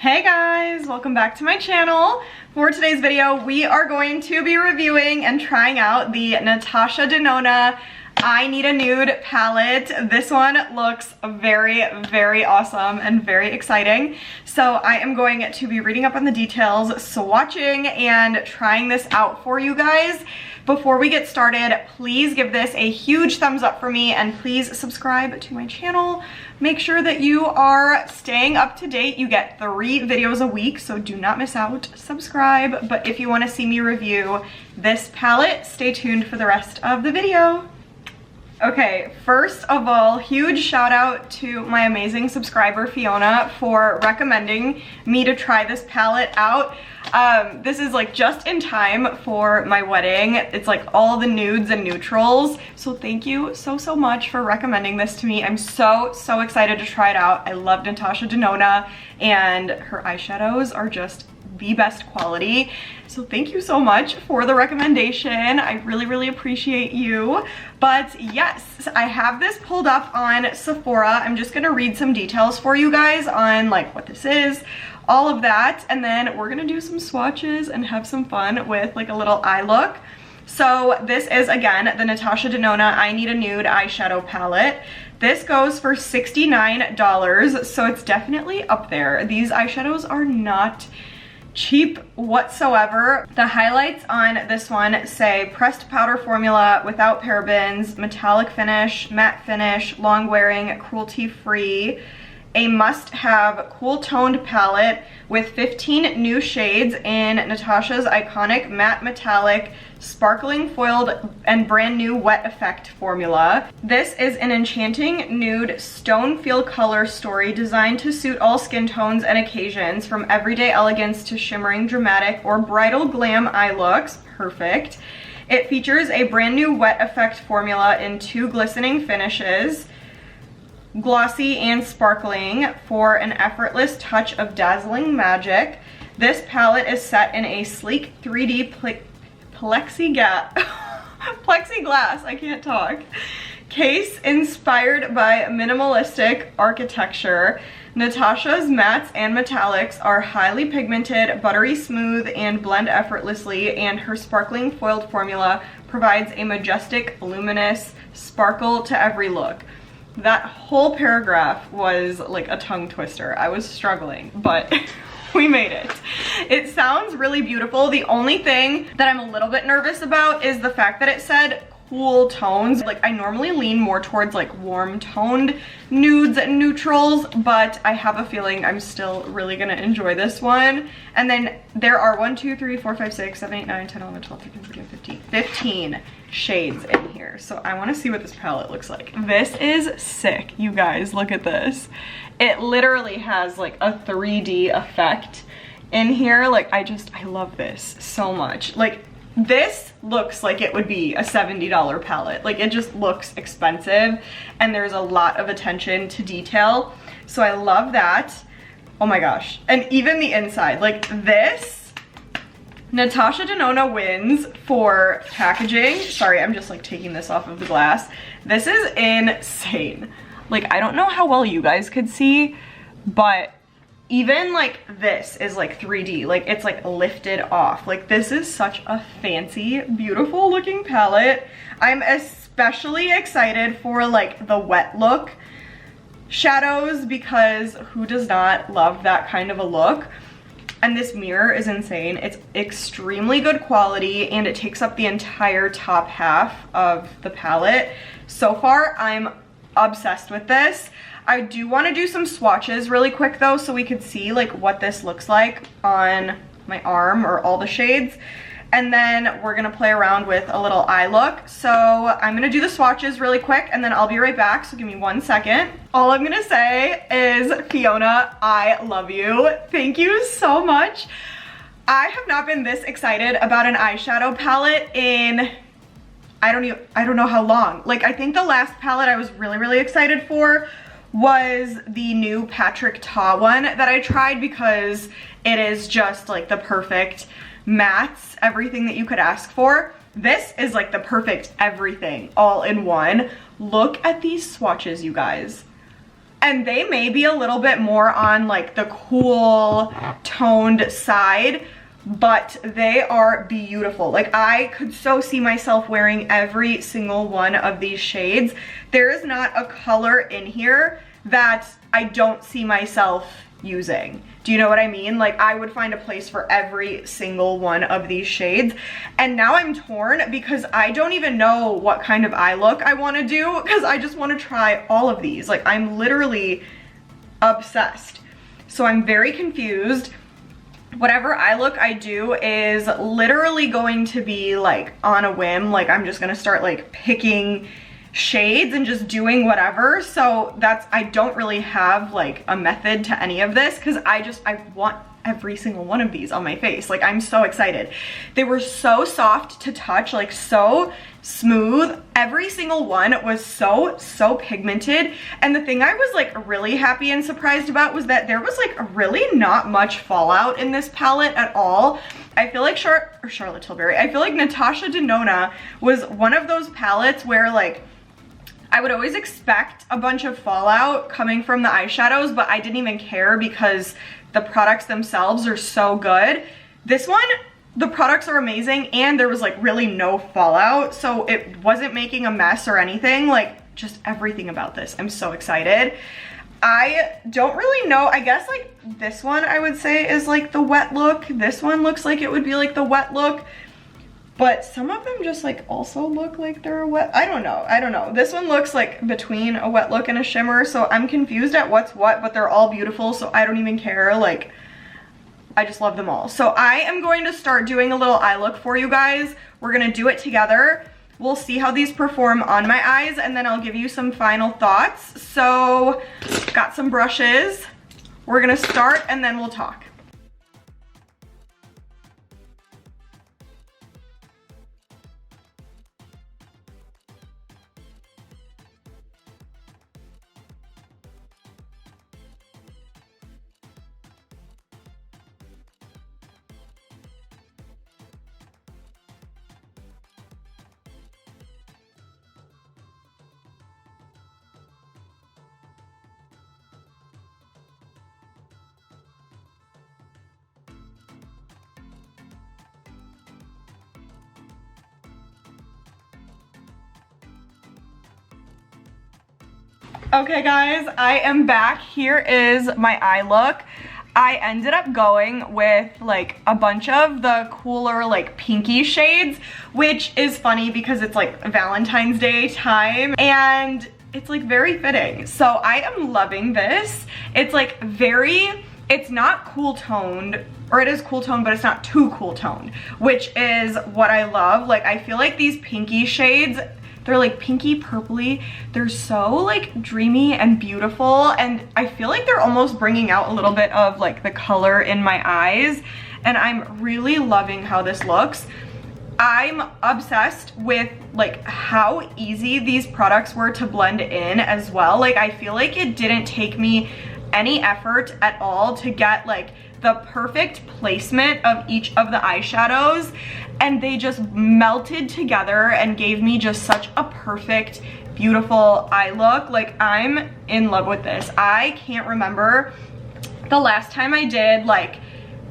Hey guys, welcome back to my channel. For today's video, we are going to be reviewing and trying out the Natasha Denona I Need a Nude palette. This one looks very, very awesome and very exciting. So I am going to be reading up on the details, swatching, and trying this out for you guys. Before we get started, please give this a huge thumbs up for me and please subscribe to my channel. Make sure that you are staying up to date. You get 3 videos a week, so do not miss out. Subscribe. But if you want to see me review this palette, stay tuned for the rest of the video. Okay, first of all, huge shout out to my amazing subscriber Fiona for recommending me to try this palette out. This is like just in time for my wedding. It's like all the nudes and neutrals. So thank you so much for recommending this to me. I'm so excited to try it out. I love Natasha Denona and her eyeshadows are just the best quality. So thank you so much for the recommendation. I really appreciate you. But yes, I have this pulled up on Sephora. I'm just gonna read some details for you guys on like what this is, all of that, and then we're gonna do some swatches and have some fun with like a little eye look. So this is again the Natasha Denona I Need a Nude eyeshadow palette. This goes for $69, so it's definitely up there. These eyeshadows are not cheap whatsoever. The highlights on this one say pressed powder formula without parabens, metallic finish, matte finish, long wearing, cruelty free, a must-have cool toned palette with 15 new shades in Natasha's iconic matte metallic sparkling foiled and brand new wet effect formula. This is an enchanting nude stone feel color story designed to suit all skin tones and occasions, from everyday elegance to shimmering dramatic or bridal glam eye looks. Perfect. It features a brand new wet effect formula in 2 glistening finishes, glossy and sparkling, for an effortless touch of dazzling magic. This palette is set in a sleek 3D plexiglass, I can't talk, case inspired by minimalistic architecture. Natasha's mattes and metallics are highly pigmented, buttery smooth, and blend effortlessly, and her sparkling foiled formula provides a majestic, luminous sparkle to every look. That whole paragraph was like a tongue twister. I was struggling, but we made it. It sounds really beautiful. The only thing that I'm a little bit nervous about is the fact that it said cool tones. Like I normally lean more towards like warm toned nudes and neutrals, but I have a feeling I'm still really gonna enjoy this one. And then there are 1, 2, 3, 4, 5, 6, 7, 8, 9, 10, 11, 12, 13, 14, 15, 15 shades in here. So I wanna see what this palette looks like. This is sick, you guys, look at this. It literally has like a 3D effect in here. Like I love this so much. Like this looks like it would be a $70 palette. Like it just looks expensive and there's a lot of attention to detail. So I love that. Oh my gosh. And even the inside, like this, Natasha Denona wins for packaging. Sorry, I'm just like taking this off of the glass. This is insane. Like I don't know how well you guys could see, but even like this is like 3D, like it's like lifted off. Like this is such a fancy, beautiful looking palette. I'm especially excited for like the wet look shadows because who does not love that kind of a look? And this mirror is insane. It's extremely good quality and it takes up the entire top half of the palette. So far, I'm obsessed with this. I do want to do some swatches really quick though, so we could see like what this looks like on my arm or all the shades. And then we're gonna play around with a little eye look. So I'm gonna do the swatches really quick and then I'll be right back, so give me 1 second. All I'm gonna say is, Fiona, I love you. Thank you so much. I have not been this excited about an eyeshadow palette in, I don't know how long. Like I think the last palette I was really excited for was the new Patrick Ta one that I tried because it is just like the perfect mattes, everything that you could ask for. This is like the perfect everything all in one. Look at these swatches, you guys. and they may be a little bit more on like the cool toned side, but they are beautiful. Like I could so see myself wearing every single one of these shades. There is not a color in here that I don't see myself using. Do you know what I mean? Like I would find a place for every single one of these shades. And now I'm torn because I don't even know what kind of eye look I want to do, because I just want to try all of these. Like I'm literally obsessed. So I'm very confused. Whatever eye look I do is literally going to be like on a whim. Like I'm just gonna start like picking shades and just doing whatever. So I don't really have like a method to any of this, because I want every single one of these on my face. Like I'm so excited. They were so soft to touch, like so smooth. Every single one was so pigmented. And the thing I was like really happy and surprised about was that there was like really not much fallout in this palette at all. I feel like Charlotte Tilbury, I feel like Natasha Denona was one of those palettes where like I would always expect a bunch of fallout coming from the eyeshadows, but I didn't even care because the products themselves are so good. This one, the products are amazing and there was like really no fallout, so it wasn't making a mess or anything. Like just everything about this, I'm so excited. I don't really know, I guess like this one I would say is like the wet look. This one looks like it would be like the wet look, but some of them just like also look like they're a wet. I don't know. This one looks like between a wet look and a shimmer, so I'm confused at what's what, but they're all beautiful, so I don't even care. Like I just love them all. So I am going to start doing a little eye look for you guys. We're gonna do it together. We'll see how these perform on my eyes, and then I'll give you some final thoughts. So got some brushes. We're gonna start and then we'll talk. Okay guys, I am back. Here is my eye look. I ended up going with like a bunch of the cooler like pinky shades, which is funny because it's like Valentine's Day time and it's like very fitting. So I am loving this. It's like it's not cool toned, or it is cool toned, but it's not too cool toned, which is what I love. Like I feel like these pinky shades, they're like pinky purpley. They're so like dreamy and beautiful. And I feel like they're almost bringing out a little bit of like the color in my eyes. And I'm really loving how this looks. I'm obsessed with like how easy these products were to blend in as well. Like I feel like it didn't take me any effort at all to get like the perfect placement of each of the eyeshadows, and they just melted together and gave me just such a perfect, beautiful eye look. Like I'm in love with this. I can't remember the last time I did like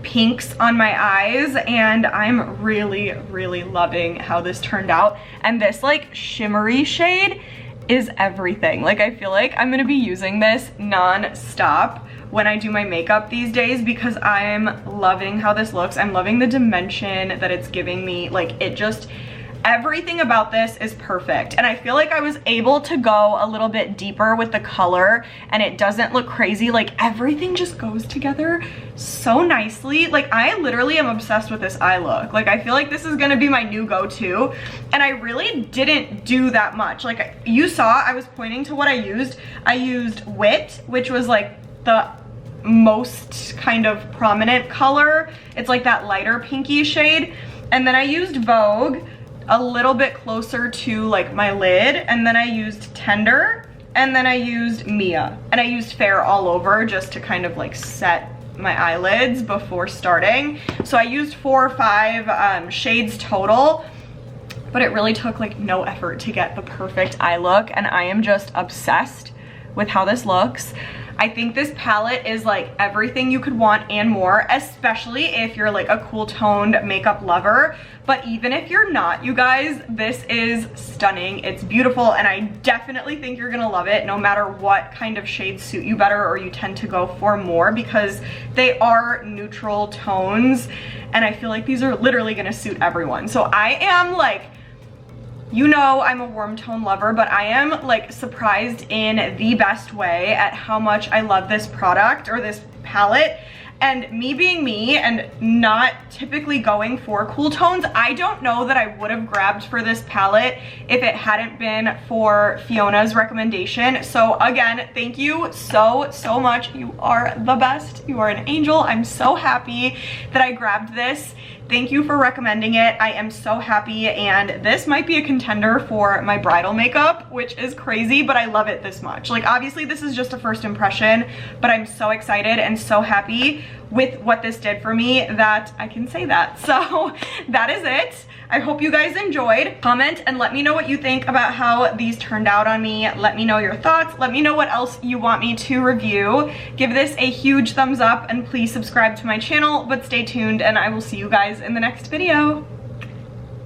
pinks on my eyes, and I'm really loving how this turned out. And this like shimmery shade is everything. Like I feel like I'm gonna be using this non-stop when I do my makeup these days because I'm loving how this looks. I'm loving the dimension that it's giving me. Like it just, everything about this is perfect. And I feel like I was able to go a little bit deeper with the color and it doesn't look crazy. Like everything just goes together so nicely. Like I literally am obsessed with this eye look. Like I feel like this is gonna be my new go-to, and I really didn't do that much. Like you saw, I was pointing to what I used. I used Wit, which was like the most kind of prominent color. It's like that lighter pinky shade. And then I used Vogue a little bit closer to like my lid, and then I used Tender, and then I used Mia, and I used Fair all over just to kind of like set my eyelids before starting. So I used 4 or 5 shades total, but it really took like no effort to get the perfect eye look, and I am just obsessed with how this looks. I think this palette is like everything you could want and more, especially if you're like a cool toned makeup lover. But even if you're not, you guys, this is stunning. It's beautiful, and I definitely think you're gonna love it no matter what kind of shades suit you better or you tend to go for more, because they are neutral tones, and I feel like these are literally gonna suit everyone. So I am like, you know, I'm a warm tone lover, but I am like surprised in the best way at how much I love this product or this palette. And me being me and not typically going for cool tones, I don't know that I would have grabbed for this palette if it hadn't been for Fiona's recommendation. So again, thank you so much. You are the best. You are an angel. I'm so happy that I grabbed this. Thank you for recommending it. I am so happy, and this might be a contender for my bridal makeup, which is crazy, but I love it this much. Like, obviously this is just a first impression, but I'm so excited and so happy with what this did for me that I can say that. So that is it. I hope you guys enjoyed. Comment and let me know what you think about how these turned out on me. Let me know your thoughts. Let me know what else you want me to review. Give this a huge thumbs up, and please subscribe to my channel, but stay tuned, and I will see you guys in the next video.